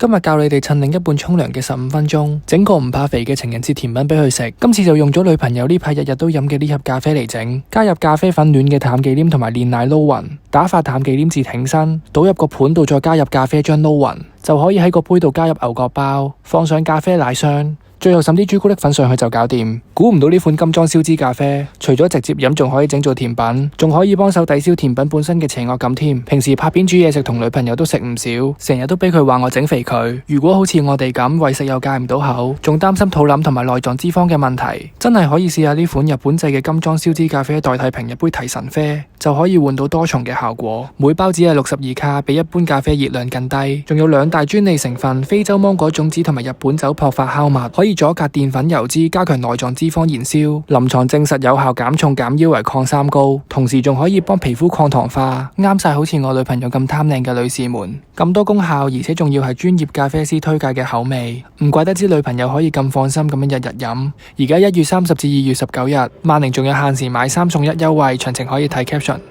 今日教你哋趁另一半沖涼嘅15分鐘，整個唔怕肥嘅情人節甜品俾佢食。今次就用咗女朋友呢排日日都飲嘅呢盒咖啡嚟整，加入咖啡粉、暖嘅淡忌廉同埋煉奶撈勻，打發淡忌廉至挺身，倒入個盤度，再加入咖啡漿撈勻，就可以喺個杯度加入牛角包，放上咖啡奶霜。最後滲啲朱古力粉上去就搞掂。估唔到呢款金裝燒脂咖啡，除咗直接飲，仲可以整做甜品，仲可以幫手抵消甜品本身嘅邪惡感添。平時拍片煮嘢食同女朋友都食唔少，成日都俾佢話我整肥佢。如果好似我哋咁為食又戒唔到口，仲擔心肚腩同埋內臟脂肪嘅問題，真係可以試下呢款日本製嘅金裝燒脂咖啡代替平日杯提神啡，就可以換到多重嘅效果。每包只係62卡，比一般咖啡熱量更低，仲有2大專利成分非洲芒果種子同埋日本酒粕發酵物，可以阻隔澱粉油脂，加強內臟脂肪燃燒。臨床證實有效減重減腰為抗三高，同時仲可以幫皮膚抗糖化，啱晒好似我女朋友咁貪靚嘅女士們。咁多功效，而且仲要係專業咖啡師推介嘅口味，唔怪得知女朋友可以咁放心咁樣日日飲。而家1月30至2月19日，萬寧仲有限時買3送1優惠，詳情可以睇 caption。